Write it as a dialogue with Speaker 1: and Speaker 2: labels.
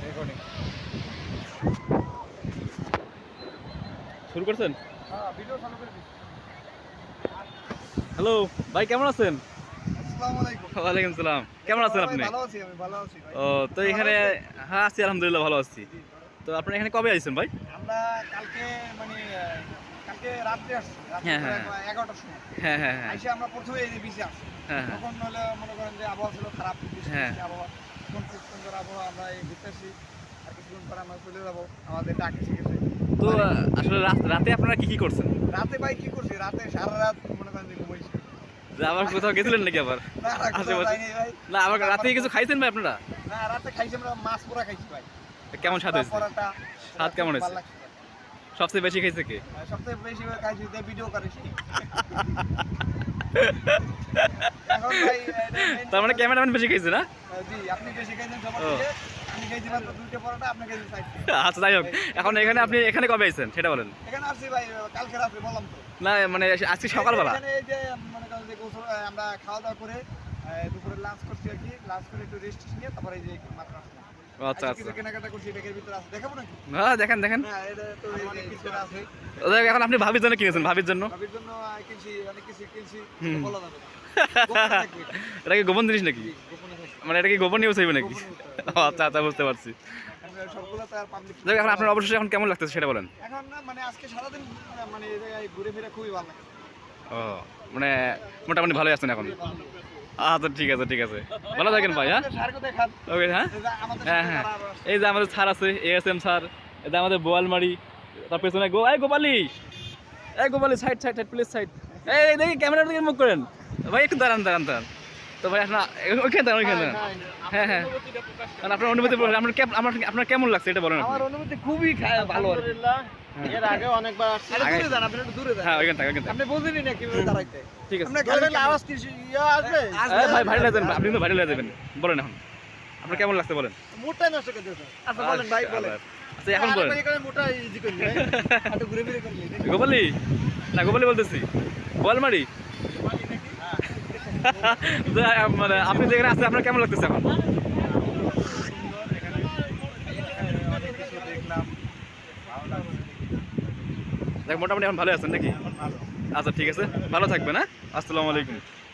Speaker 1: Recording
Speaker 2: শুরু করছেন?
Speaker 1: Video চালু করে দিচ্ছি।
Speaker 2: হ্যালো ভাই, কেমন আছেন?
Speaker 1: আসসালামু আলাইকুম।
Speaker 2: ওয়ালাইকুম সালাম। কেমন আছেন আপনি?
Speaker 1: ভালো আছি, আমি ভালো আছি ভাই।
Speaker 2: ও, তো এখানে হ্যাঁ আছি, আলহামদুলিল্লাহ ভালো আছি। তো আপনি এখানে কবে আইছেন ভাই?
Speaker 1: আমরা কালকে মানে কালকে রাত্রে আসছি, রাত্রে
Speaker 2: হ্যাঁ, হ্যাঁ।
Speaker 1: 11টার সময়
Speaker 2: হ্যাঁ হ্যাঁ হ্যাঁ
Speaker 1: আইসে আমরা প্রথমে এই বিচে আসছি।
Speaker 2: হ্যাঁ হ্যাঁ
Speaker 1: তখন হলে মনে করেন যে আবহাওয়া ছিল খারাপ, বৃষ্টি
Speaker 2: হ্যাঁ।
Speaker 1: বৃষ্টি আবহাওয়া। এখন খুব সুন্দর আবহাওয়া, আমরা এই ঘুরতে আসছি। আর কিছুক্ষণ পরে আমরা চলে যাবো, আমাদের ডাক এসে গেছে।
Speaker 2: তো আসলে রাতে আপনারা কি কি করছেন?
Speaker 1: রাতে ভাই কি করছি, রাতে সারা রাত মনে করেন যে ঘুমাইছি।
Speaker 2: যে আবার কোথাও গেছিলেন নাকি আবার?
Speaker 1: না না, কোথাও
Speaker 2: আশেপাশে?
Speaker 1: যাইনি ভাই।
Speaker 2: না, আবার রাতে কিছু খাইছেন ভাই আপনারা?
Speaker 1: না, রাতে খাইছি আমরা মাছ পোড়া খাইছি ভাই।
Speaker 2: কেমন স্বাদ হয়েছে?
Speaker 1: পরোটা
Speaker 2: স্বাদ কেমন হয়েছে?
Speaker 1: ভালো লাগছে ভাই।
Speaker 2: সবচেয়ে বেশি খাইছে কে?
Speaker 1: সবথেকে বেশি করে খাইছি যে ভিডিও করিস। এখন ভাই
Speaker 2: তার মানে ক্যামেরাম্যান বেশি খাইছে না?
Speaker 1: জি, আপনি বেশি খাইছেন সবার
Speaker 2: ও।
Speaker 1: থেকে। আমি খাইছি মাত্র 2টা পরোটা, আপনি খাইছেন 4টা।
Speaker 2: আচ্ছা, যাই হোক, এখন আপনি এখানে কবে আইছেন সেটা বলেন।
Speaker 1: এখানে আসছি ভাই কালকে রাত্রে, বললাম তো।
Speaker 2: না মানে আজকে সকালবেলা।
Speaker 1: এখানে এই যে মনে করেন যে গোসল, আমরা খাওয়া দাওয়া করে দুপুরে লাঞ্চ করছি আর কি। লাঞ্চ করে একটু রেস্ট নিয়ে তারপরে এই যে মাত্র আসলাম।
Speaker 2: আচ্ছা
Speaker 1: আজকে কিছু
Speaker 2: আচ্ছা।
Speaker 1: কেনাকাটা করছি, ব্যাগের ভিতরে আছে, দেখাবো নাকি?
Speaker 2: হ্যাঁ, দেখেন দেখেন।
Speaker 1: না, এটা তো এই যে ভিতরে আছে।
Speaker 2: এখন আপনি ভাবির জন্য কিনেছেন, ভাবির জন্য?
Speaker 1: ভাবির জন্য কিনছি, অনেক কিছু কিনছি,
Speaker 2: হুম।
Speaker 1: বলা যাবে না। গোপনে থাকবে এটা।
Speaker 2: এটা কি গোপন জিনিস নাকি?
Speaker 1: জি, গোপনে থাকবে।
Speaker 2: মানে এটা কি গোপন নিউজ হইবে নাকি?
Speaker 1: গোপনে থাকবে।
Speaker 2: ও, আচ্ছা আচ্ছা, বুঝতে পারছি।
Speaker 1: আমরা সবগুলো তো আর পাবলিক।
Speaker 2: যাই হোক, এখন আপনার অবশ্যই এখন কেমন লাগতেছে সেটা বলেন।
Speaker 1: এখন না মানে আজকে সারাদিন মানে এই জায়গায় ঘুরে ফিরে খুবই ভালো লাগে।
Speaker 2: ও, মানে মোটামুটি ভালোই আছেন এখন? আচ্ছা, ঠিক আছে ঠিক আছে, ভালো থাকেন ভাই। হ্যাঁ,
Speaker 1: আমাদের স্যারকে দেখান।
Speaker 2: ওকে। হ্যাঁ
Speaker 1: এই যে আমাদের
Speaker 2: হ্যাঁ
Speaker 1: সাথে
Speaker 2: হ্যাঁ,
Speaker 1: যারা আরো আসছে।
Speaker 2: এই যে আমাদের স্যার আছে, এএসএম স্যার, এই যে আমাদের বোয়ালমারি, তার পেছনে গোপালি, এই Gopali, side side side, please side. এই দেখি ক্যামেরার দিকে মুখ করেন ভাই, একটু দাঁড়ান দাঁড়ান দাঁড়ান। তো ভাই আপনার ওইখানে দাঁড়ান, ওইখানে দাঁড়ান। হ্যাঁ হ্যাঁ, কারণ আপনার অনুভূতি বলেন, আপনার কেমন লাগছে এটা বলেন আপনি।
Speaker 1: আমার অনুভূতি খুবই ভালো আর কি। এর আগে অনেকবার আসছি।
Speaker 2: আগে-
Speaker 1: দূরে যান, আপনি একটু দূরে যান।
Speaker 2: হ্যাঁ, ওইখানে থাক, ওইখানে থাক।
Speaker 1: আপনি বুঝেনি না কিভাবে দাঁড়াইতে।
Speaker 2: ঠিক আছে।
Speaker 1: আপনি খেলেন আওয়াজ কি ইয়া আসবে?
Speaker 2: ভাই ভাইরাল হয়ে যাবেন, আপনি কিন্তু ভাইরাল হয়ে যাবেন। বলেন এখন আপনার কেমন লাগছে বলেন।
Speaker 1: মুডটাই নষ্ট করে দিয়েছেন। আচ্ছা বলেন ভাই, বলেন।
Speaker 2: আচ্ছা, এখন বলেন।
Speaker 1: এখানে মুডটা ইজি করে দিন। একটু ঘুরে ফিরে করলি।
Speaker 2: গোপালি, না গোপালি বলতেছি, বোয়ালমারি। মানে আপনি যেখানে আছেন আপনার কেমন লাগতেছে এখন?
Speaker 1: অনেক কিছু দেখলাম, ভালো লাগছে।
Speaker 2: দেখ, মোটামুটি এখন ভালো আছেন নাকি? আচ্ছা, ঠিক আছে, ভালো থাকবেন। হ্যাঁ, আসসালামু আলাইকুম।